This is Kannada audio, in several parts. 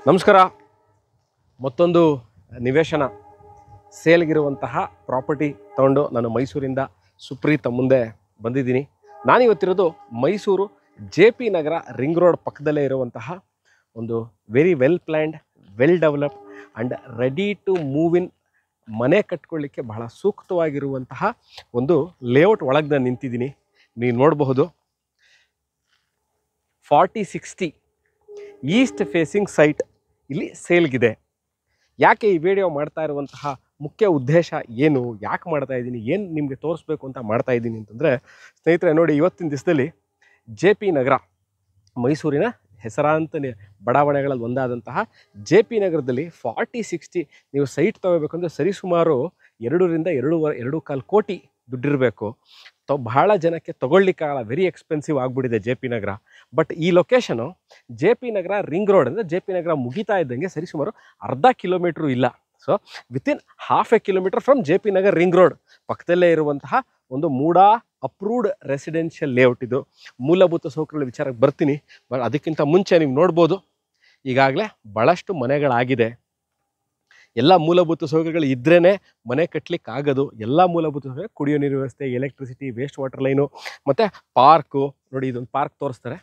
ನಮಸ್ಕಾರ. ಮತ್ತೊಂದು ನಿವೇಶನ ಸೇಲ್ಗಿರುವಂತಹ ಪ್ರಾಪರ್ಟಿ ತಗೊಂಡು ನಾನು ಮೈಸೂರಿಂದ ಸುಪ್ರೀತ್ ಮುಂದೆ ಬಂದಿದ್ದೀನಿ. ನಾನಿವತ್ತಿರೋದು Mysuru JP Nagar ring road ಪಕ್ಕದಲ್ಲೇ ಇರುವಂತಹ ಒಂದು very well planned, well developed and ready to move in ಮನೆ ಕಟ್ಕೊಳ್ಳಿಕ್ಕೆ ಬಹಳ ಸೂಕ್ತವಾಗಿರುವಂತಹ ಒಂದು ಲೇಔಟ್ ಒಳಗೆ ನಾನು ನಿಂತಿದ್ದೀನಿ. ನೀವು ನೋಡಬಹುದು 4060 ಈಸ್ಟ್ ಫೇಸಿಂಗ್ ಸೈಟ್ ಇಲ್ಲಿ ಸೇಲ್ಗಿದೆ. ಯಾಕೆ ಈ ವಿಡಿಯೋ ಮಾಡ್ತಾ ಇರುವಂತಹ ಮುಖ್ಯ ಉದ್ದೇಶ ಏನು, ಯಾಕೆ ಮಾಡ್ತಾ ಇದ್ದೀನಿ, ಏನು ನಿಮಗೆ ತೋರಿಸ್ಬೇಕು ಅಂತ ಮಾಡ್ತಾ ಇದ್ದೀನಿ ಅಂತಂದರೆ, ಸ್ನೇಹಿತರೆ ನೋಡಿ, ಇವತ್ತಿನ ದಿವಸದಲ್ಲಿ JP ನಗರ, ಮೈಸೂರಿನ ಹೆಸರಾಂತ ಬಡಾವಣೆಗಳಲ್ಲಿ ಒಂದಾದಂತಹ JP ನಗರದಲ್ಲಿ 4060 ನೀವು ಸೈಟ್ ತೊಗೋಬೇಕಂದ್ರೆ ಸರಿಸುಮಾರು 2ರಿಂದ 2.25 ಕೋಟಿ ದುಡ್ಡಿರಬೇಕು. ಬಹಳ ಜನಕ್ಕೆ ತೊಗೊಳ್ಲಿಕ್ಕಾಗಲ್ಲ, ವೆರಿ ಎಕ್ಸ್ಪೆನ್ಸಿವ್ ಆಗಿಬಿಟ್ಟಿದೆ JP ನಗರ. ಬಟ್ ಈ location JP Nagar ring road ಅಂದರೆ JP ನಗರ ಮುಗಿತಾ ಇದ್ದಂಗೆ ಸರಿಸುಮಾರು ಅರ್ಧ ಕಿಲೋಮೀಟ್ರು ಇಲ್ಲ. So within ½ kilometre from JP Nagar ring road ಪಕ್ಕದಲ್ಲೇ ಇರುವಂತಹ ಒಂದು ಮೂಡಾ ಅಪ್ರೂವ್ಡ್ ರೆಸಿಡೆನ್ಷಿಯಲ್ ಲೇಔಟ್. ಇದು ಮೂಲಭೂತ ಸೌಕರ್ಯಗಳ ವಿಚಾರಕ್ಕೆ ಬರ್ತೀನಿ. ಬಟ್ ಅದಕ್ಕಿಂತ ಮುಂಚೆ ನೀವು ನೋಡ್ಬೋದು, ಈಗಾಗಲೇ ಭಾಳಷ್ಟು ಮನೆಗಳಾಗಿದೆ. ಎಲ್ಲ ಮೂಲಭೂತ ಸೌಕರ್ಯಗಳು ಇದ್ರೇ ಮನೆ ಕಟ್ಟಲಿಕ್ಕೆ ಆಗೋದು. ಎಲ್ಲ ಮೂಲಭೂತ ಸೌಕರ್ಯ, ಕುಡಿಯೋ ನೀರು ವ್ಯವಸ್ಥೆ, ಎಲೆಕ್ಟ್ರಿಸಿಟಿ, ವೇಸ್ಟ್ ವಾಟರ್ ಲೈನು, ಮತ್ತು ಪಾರ್ಕು. ನೋಡಿ, ಇದೊಂದು ಪಾರ್ಕ್ ತೋರಿಸ್ತಾರೆ.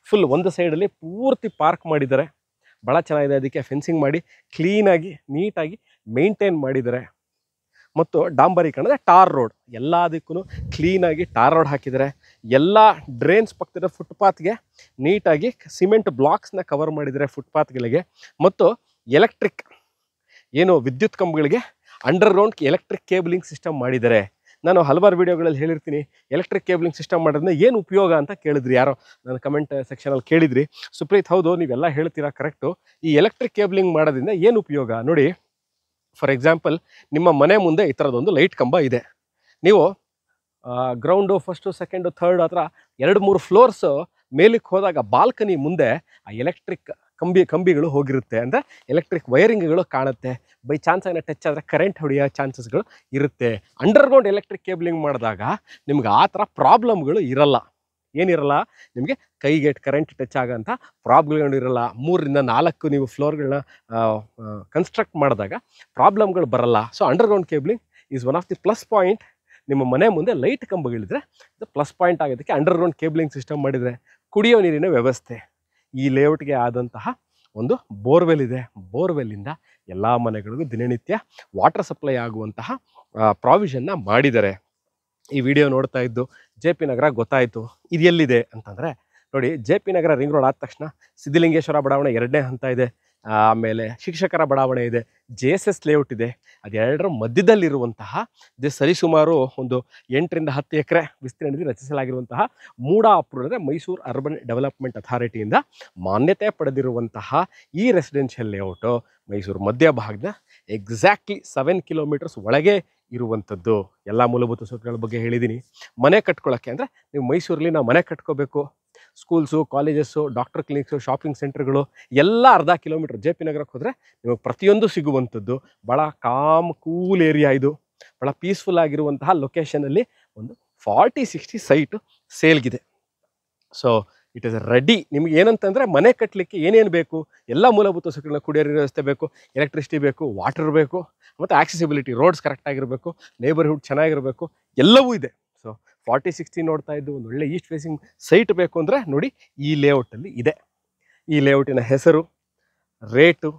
ಫುಲ್ ಒಂದು ಸೈಡಲ್ಲಿ ಪೂರ್ತಿ ಪಾರ್ಕ್ ಮಾಡಿದ್ದಾರೆ, ಭಾಳ ಚೆನ್ನಾಗಿದೆ. ಅದಕ್ಕೆ ಫೆನ್ಸಿಂಗ್ ಮಾಡಿ ಕ್ಲೀನಾಗಿ ನೀಟಾಗಿ ಮೇಂಟೈನ್ ಮಾಡಿದ್ದಾರೆ. ಮತ್ತು ಡಾಂಬರೀಕರಣದ ಟಾರ್ ರೋಡ್, ಎಲ್ಲದಕ್ಕೂ ಕ್ಲೀನಾಗಿ ಟಾರ್ ರೋಡ್ ಹಾಕಿದ್ದಾರೆ. ಎಲ್ಲ ಡ್ರೈನ್ಸ್ ಪಕ್ಕದ ಫುಟ್ಪಾತ್ಗೆ ನೀಟಾಗಿ ಸಿಮೆಂಟ್ ಬ್ಲಾಕ್ಸ್ನ ಕವರ್ ಮಾಡಿದ್ದಾರೆ ಫುಟ್ಪಾತ್ಗಳಿಗೆ. ಮತ್ತು ಎಲೆಕ್ಟ್ರಿಕ್ ಏನು ವಿದ್ಯುತ್ ಕಂಬಗಳಿಗೆ ಅಂಡರ್ಗ್ರೌಂಡ್ ಎಲೆಕ್ಟ್ರಿಕ್ ಕೇಬಲಿಂಗ್ ಸಿಸ್ಟಮ್ ಮಾಡಿದ್ದಾರೆ. ನಾನು ಹಲವಾರು ವೀಡಿಯೋಗಳಲ್ಲಿ ಹೇಳಿರ್ತೀನಿ, ಎಲೆಕ್ಟ್ರಿಕ್ ಕೇಬಲಿಂಗ್ ಸಿಸ್ಟಮ್ ಮಾಡೋದ್ರಿಂದ ಏನು ಉಪಯೋಗ ಅಂತ ಕೇಳಿದ್ರಿ, ಯಾರೋ ನನ್ನ ಕಮೆಂಟ್ ಸೆಕ್ಷನಲ್ಲಿ ಕೇಳಿದ್ರಿ. ಸುಪ್ರೀತ್, ಹೌದು ನೀವೆಲ್ಲ ಹೇಳ್ತೀರಾ, ಕರೆಕ್ಟು. ಈ ಎಲೆಕ್ಟ್ರಿಕ್ ಕೇಬಲಿಂಗ್ ಮಾಡೋದ್ರಿಂದ ಏನು ಉಪಯೋಗ ನೋಡಿ. ಫಾರ್ ಎಕ್ಸಾಂಪಲ್, ನಿಮ್ಮ ಮನೆ ಮುಂದೆ ಈ ಥರದೊಂದು ಲೈಟ್ ಕಂಬ ಇದೆ. ನೀವು ಗ್ರೌಂಡು, ಫಸ್ಟು, ಸೆಕೆಂಡು, ಥರ್ಡ್ ಹತ್ರ 2-3 ಫ್ಲೋರ್ಸು ಮೇಲಕ್ಕೆ ಹೋದಾಗ ಬಾಲ್ಕನಿ ಮುಂದೆ ಆ ಎಲೆಕ್ಟ್ರಿಕ್ ಕಂಬಿಗಳು ಹೋಗಿರುತ್ತೆ. ಅಂದರೆ ಎಲೆಕ್ಟ್ರಿಕ್ ವೈರಿಂಗ್ಗಳು ಕಾಣುತ್ತೆ. ಬೈ ಚಾನ್ಸ್ ಏನೋ ಟಚ್ ಆದರೆ ಕರೆಂಟ್ ಹೊಡೆಯೋ ಚಾನ್ಸಸ್ಗಳು ಇರುತ್ತೆ. ಅಂಡರ್ಗ್ರೌಂಡ್ ಎಲೆಕ್ಟ್ರಿಕ್ ಕೇಬಲಿಂಗ್ ಮಾಡಿದಾಗ ನಿಮ್ಗೆ ಆ ಥರ ಪ್ರಾಬ್ಲಮ್ಗಳು ಇರಲ್ಲ. ಏನಿರಲ್ಲ, ನಿಮಗೆ ಕೈಗೆ ಕರೆಂಟ್ ಟಚ್ ಆಗೋಂಥ ಪ್ರಾಬ್ಲಮ್ಗಳು ಇರಲ್ಲ. 3ರಿಂದ 4 ನೀವು ಫ್ಲೋರ್ಗಳನ್ನ ಕನ್ಸ್ಟ್ರಕ್ಟ್ ಮಾಡಿದಾಗ ಪ್ರಾಬ್ಲಮ್ಗಳು ಬರಲ್ಲ. So underground cabling is one of the plus point. ನಿಮ್ಮ ಮನೆ ಮುಂದೆ ಲೈಟ್ ಕಂಬಗಳಿದ್ರೆ ಇದು ಪ್ಲಸ್ ಪಾಯಿಂಟ್ ಆಗೋದಕ್ಕೆ ಅಂಡರ್ಗ್ರೌಂಡ್ ಕೇಬಲಿಂಗ್ ಸಿಸ್ಟಮ್ ಮಾಡಿದರೆ. ಕುಡಿಯೋ ನೀರಿನ ವ್ಯವಸ್ಥೆ, ಈ ಲೇಔಟ್ಗೆ ಆದಂತಹ ಒಂದು ಬೋರ್ವೆಲ್ ಇದೆ. ಬೋರ್ವೆಲ್ಲಿಂದ ಎಲ್ಲ ಮನೆಗಳಿಗೂ ದಿನನಿತ್ಯ ವಾಟರ್ ಸಪ್ಲೈ ಆಗುವಂತಹ ಪ್ರಾವಿಷನ್ನ ಮಾಡಿದ್ದಾರೆ. ಈ ವಿಡಿಯೋ ನೋಡ್ತಾ ಇದ್ದು JP ನಗರ ಗೊತ್ತಾಯಿತು. ಇದು ಎಲ್ಲಿದೆ ಅಂತಂದರೆ ನೋಡಿ, JP ನಗರ ರಿಂಗ್ ರೋಡ್ ಆದ ತಕ್ಷಣ ಸಿದ್ಧಲಿಂಗೇಶ್ವರ ಬಡಾವಣೆ 2ನೇ ಹಂತ ಇದೆ. ಆಮೇಲೆ ಶಿಕ್ಷಕರ ಬಡಾವಣೆ ಇದೆ, JSS ಲೇಔಟ್ ಇದೆ. ಅದೆರಡರ ಮಧ್ಯದಲ್ಲಿರುವಂತಹ ಸರಿಸುಮಾರು ಒಂದು 8ರಿಂದ 10 ಎಕರೆ ವಿಸ್ತೀರ್ಣದಲ್ಲಿ ರಚಿಸಲಾಗಿರುವಂತಹ ಮೂಡಾ ಅಪ್ರೂವ್ಡ್ ಅಂದರೆ ಮೈಸೂರು ಅರ್ಬನ್ ಡೆವಲಪ್ಮೆಂಟ್ ಅಥಾರಿಟಿಯಿಂದ ಮಾನ್ಯತೆ ಪಡೆದಿರುವಂತಹ ಈ ರೆಸಿಡೆನ್ಷಿಯಲ್ ಲೇಔಟು ಮೈಸೂರು ಮಧ್ಯಭಾಗದ ಎಕ್ಸಾಕ್ಟ್ಲಿ 7 ಕಿಲೋಮೀಟರ್ಸ್ ಒಳಗೆ ಇರುವಂಥದ್ದು. ಎಲ್ಲ ಮೂಲಭೂತ ಸೌಕರ್ಯಗಳ ಬಗ್ಗೆ ಹೇಳಿದ್ದೀನಿ. ಮನೆ ಕಟ್ಕೊಳ್ಳೋಕ್ಕೆ ಅಂದರೆ ನೀವು ಮೈಸೂರಲ್ಲಿ ನಾವು ಮನೆ ಕಟ್ಕೋಬೇಕು, schools, colleges, doctor clinics, shopping ಸೆಂಟರ್ಗಳು ಎಲ್ಲ ಅರ್ಧ ಕಿಲೋಮೀಟ್ರ್ JP ನಗರಕ್ಕೆ ಹೋದರೆ ನಿಮಗೆ ಪ್ರತಿಯೊಂದು ಸಿಗುವಂಥದ್ದು. ಭಾಳ ಕೂಲ್ ಏರಿಯಾ ಇದು. ಭಾಳ ಪೀಸ್ಫುಲ್ ಆಗಿರುವಂತಹ ಲೊಕೇಶನಲ್ಲಿ ಒಂದು 4060 ಸೈಟು ಸೇಲ್ಗಿದೆ. So it is ready. ನಿಮ್ಗೆ ಏನಂತಂದರೆ ಮನೆ ಕಟ್ಟಲಿಕ್ಕೆ ಏನೇನು ಬೇಕು, ಎಲ್ಲ ಮೂಲಭೂತ ಸೌಕರ್ಯಗಳನ್ನ, ಕುಡಿಯೋ ನೀರಿನ ವ್ಯವಸ್ಥೆ ಬೇಕು, ಎಲೆಕ್ಟ್ರಿಸಿಟಿ ಬೇಕು, ವಾಟರ್ ಬೇಕು, ಮತ್ತು ಆಕ್ಸೆಸಿಬಿಲಿಟಿ, ರೋಡ್ಸ್ ಕರೆಕ್ಟಾಗಿರಬೇಕು, ನೇಬರ್ಹುಡ್ ಚೆನ್ನಾಗಿರಬೇಕು, ಎಲ್ಲವೂ ಇದೆ. ಸೊ 4060 ನೋಡ್ತಾ ಇದ್ದು ಒಂದು ಒಳ್ಳೆ ಈಸ್ಟ್ ಫೇಸಿಂಗ್ ಸೈಟ್ ಬೇಕು ಅಂದರೆ ನೋಡಿ, ಈ ಲೇಔಟಲ್ಲಿ ಇದೆ. ಈ ಲೇಔಟಿನ ಹೆಸರು, ರೇಟು,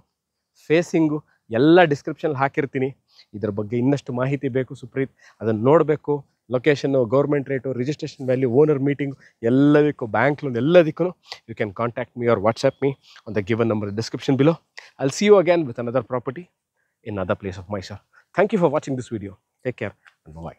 ಫೇಸಿಂಗು ಎಲ್ಲ ಡಿಸ್ಕ್ರಿಪ್ಷನಲ್ಲಿ ಹಾಕಿರ್ತೀನಿ. ಇದ್ರ ಬಗ್ಗೆ ಇನ್ನಷ್ಟು ಮಾಹಿತಿ ಬೇಕು ಸುಪ್ರೀತ್, ಅದನ್ನು ನೋಡಬೇಕು. Location, government rate, registration value, owner meeting, ಎಲ್ಲದಕ್ಕೂ, ಬ್ಯಾಂಕ್ ಲೋನ್, ಎಲ್ಲದಕ್ಕೂ you can contact me or WhatsApp me on the given number description below. I'll see you again with another property in another place of Mysore. Thank you for watching this video. Take care and bye-bye.